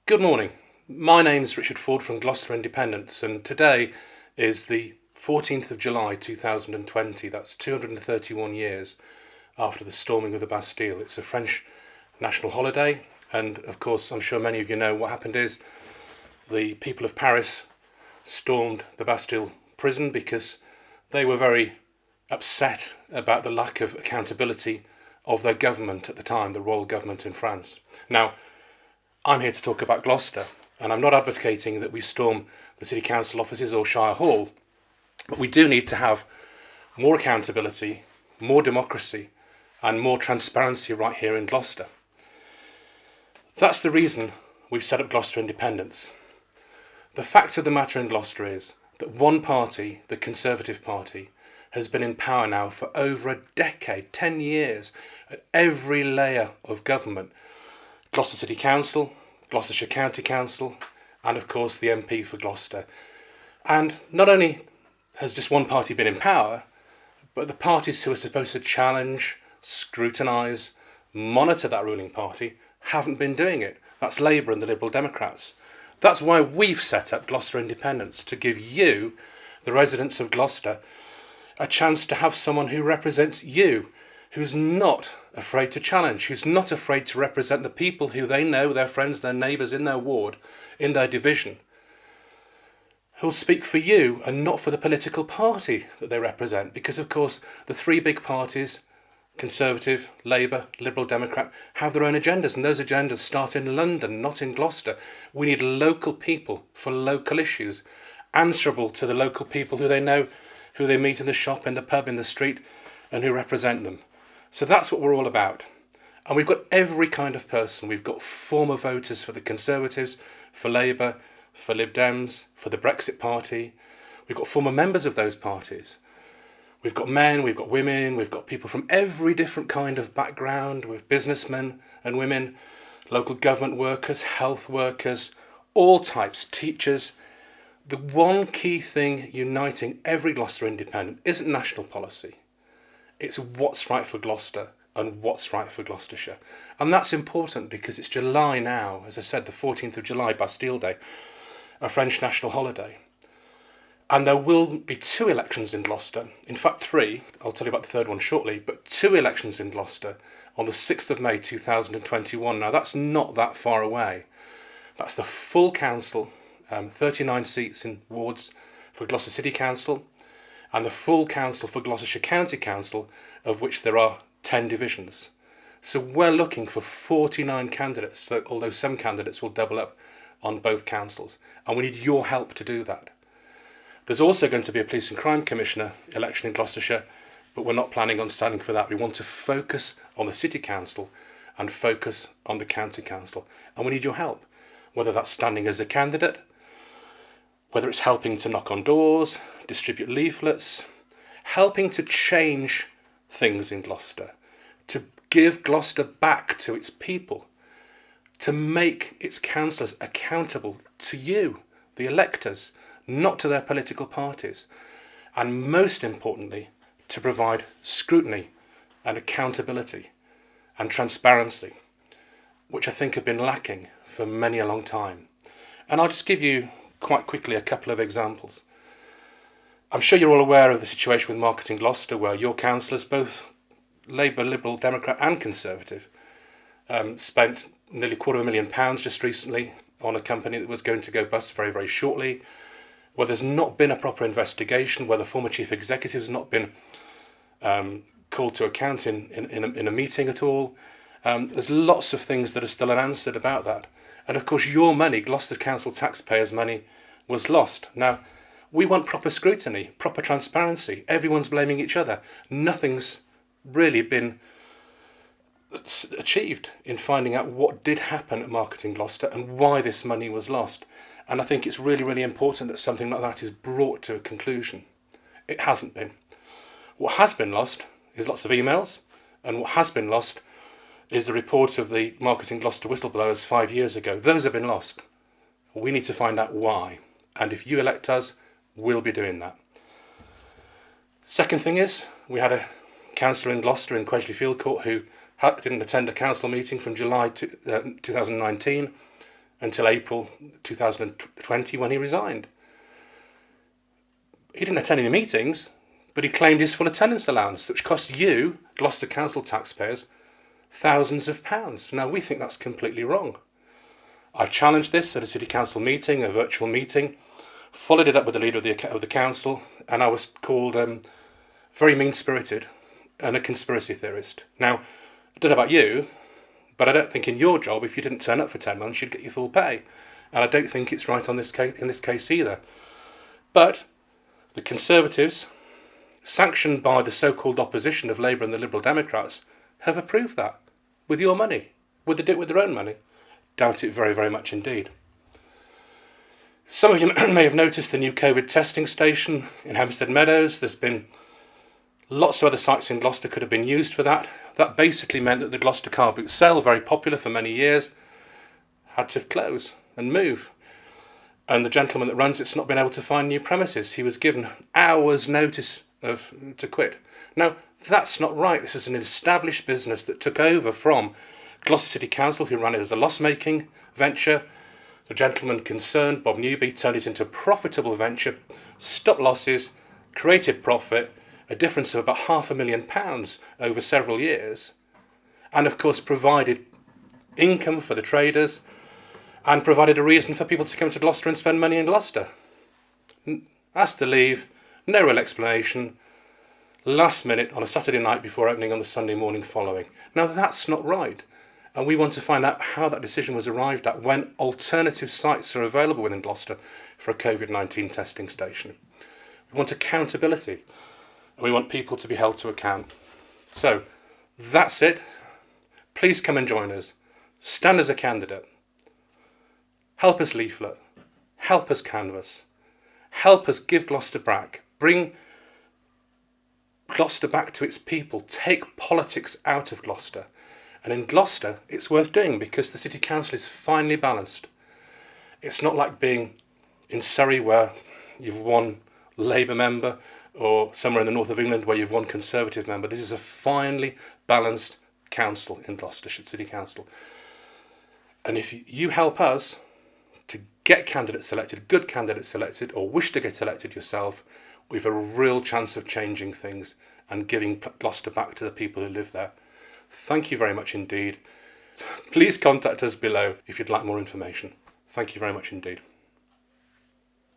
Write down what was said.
Good morning. My name's Richard Ford from Gloucester Independents, and today is the 14th of July 2020. That's 231 years after the storming of the Bastille. It's a French national holiday, and of course, I'm sure many of you know what happened is the people of Paris stormed the Bastille prison because they were very upset about the lack of accountability of their government at the time, the royal government in France. Now, I'm here to talk about Gloucester, and I'm not advocating that we storm the City Council offices or Shire Hall, but we do need to have more accountability, more democracy, and more transparency right here in Gloucester. That's the reason we've set up Gloucester Independents. The fact of the matter in Gloucester is that one party, the Conservative Party, has been in power now for over a decade, 10 years, at every layer of government. Gloucester City Council, Gloucestershire County Council, and of course the MP for Gloucester. And not only has just one party been in power, but the parties who are supposed to challenge, scrutinise, monitor that ruling party haven't been doing it. That's Labour and the Liberal Democrats. That's why we've set up Gloucester Independents, to give you, the residents of Gloucester, a chance to have someone who represents you, who's not afraid to challenge, who's not afraid to represent the people who they know, their friends, their neighbours in their ward, in their division, who'll speak for you and not for the political party that they represent. Because, of course, the three big parties, Conservative, Labour, Liberal Democrat, have their own agendas, and those agendas start in London, not in Gloucester. We need local people for local issues, answerable to the local people who they know, who they meet in the shop, in the pub, in the street, and who represent them. So that's what we're all about. And we've got every kind of person. We've got former voters for the Conservatives, for Labour, for Lib Dems, for the Brexit Party. We've got former members of those parties. We've got men, we've got women, we've got people from every different kind of background, with businessmen and women, local government workers, health workers, all types, teachers. The one key thing uniting every Gloucester Independent isn't national policy. It's what's right for Gloucester and what's right for Gloucestershire. And that's important because it's July now, as I said, the 14th of July, Bastille Day, a French national holiday. And there will be two elections in Gloucester. In fact, three. I'll tell you about the third one shortly. But two elections in Gloucester on the 6th of May 2021. Now, that's not that far away. That's the full council, 39 seats in wards for Gloucester City Council, and the full council for Gloucestershire County Council, of which there are 10 divisions. So we're looking for 49 candidates, although some candidates will double up on both councils. And we need your help to do that. There's also going to be a Police and Crime Commissioner election in Gloucestershire, but we're not planning on standing for that. We want to focus on the City Council and focus on the County Council. And we need your help, whether that's standing as a candidate, whether it's helping to knock on doors, distribute leaflets, helping to change things in Gloucester, to give Gloucester back to its people, to make its councillors accountable to you, the electors, not to their political parties, and most importantly, to provide scrutiny and accountability and transparency, which I think have been lacking for many a long time. And I'll just give you quite quickly a couple of examples. I'm sure you're all aware of the situation with Marketing Gloucester, where your councillors, both Labour, Liberal, Democrat and Conservative, spent nearly £250,000 just recently on a company that was going to go bust very, very shortly, where there's not been a proper investigation, where the former chief executive has not been called to account in a meeting at all. There's lots of things that are still unanswered about that. And of course, your money, Gloucester Council taxpayers' money, was lost. Now, we want proper scrutiny, proper transparency. Everyone's blaming each other. Nothing's really been achieved in finding out what did happen at Marketing Gloucester and why this money was lost. And I think it's really, really important that something like that is brought to a conclusion. It hasn't been. What has been lost is lots of emails, and what has been lost is the report of the Marketing Gloucester whistleblowers 5 years ago. Those have been lost. We need to find out why. And if you elect us, we'll be doing that. Second thing is, we had a councillor in Gloucester in Quedgley Field Court who didn't attend a council meeting from July 2019 until April 2020 when he resigned. He didn't attend any meetings, but he claimed his full attendance allowance, which cost you, Gloucester Council taxpayers, thousands of pounds. Now, we think that's completely wrong. I challenged this at a City Council meeting, a virtual meeting, followed it up with the leader of the council, and I was called very mean-spirited and a conspiracy theorist. Now, I don't know about you, but I don't think in your job, if you didn't turn up for 10 months, you'd get your full pay. And I don't think it's right in this case either. But the Conservatives, sanctioned by the so-called opposition of Labour and the Liberal Democrats, have approved that with your money. Would they do it with their own money? Doubt it very, very much indeed. Some of you may have noticed the new COVID testing station in Hempstead Meadows. There's been lots of other sites in Gloucester could have been used for that. That basically meant that the Gloucester car boot sale, very popular for many years, had to close and move. And the gentleman that runs it's not been able to find new premises. He was given hours' notice to quit. Now, that's not right. This is an established business that took over from Gloucester City Council, who ran it as a loss-making venture. The gentleman concerned, Bob Newby, turned it into a profitable venture, stopped losses, created profit, a difference of about £500,000 over several years, and of course provided income for the traders and provided a reason for people to come to Gloucester and spend money in Gloucester. Asked to leave, no real explanation, last minute on a Saturday night before opening on the Sunday morning following. Now that's not right, and we want to find out how that decision was arrived at when alternative sites are available within Gloucester for a COVID-19 testing station. We want accountability, and we want people to be held to account. So that's it. Please come and join us. Stand as a candidate. Help us leaflet. Help us canvass. Help us give Gloucester back. Bring Gloucester back to its people. Take politics out of Gloucester. And in Gloucester, it's worth doing because the City Council is finely balanced. It's not like being in Surrey where you've one Labour member or somewhere in the north of England where you've one Conservative member. This is a finely balanced council in Gloucestershire City Council. And if you help us to get candidates selected, good candidates selected, or wish to get elected yourself, we have a real chance of changing things and giving Gloucester back to the people who live there. Thank you very much indeed. Please contact us below if you'd like more information. Thank you very much indeed.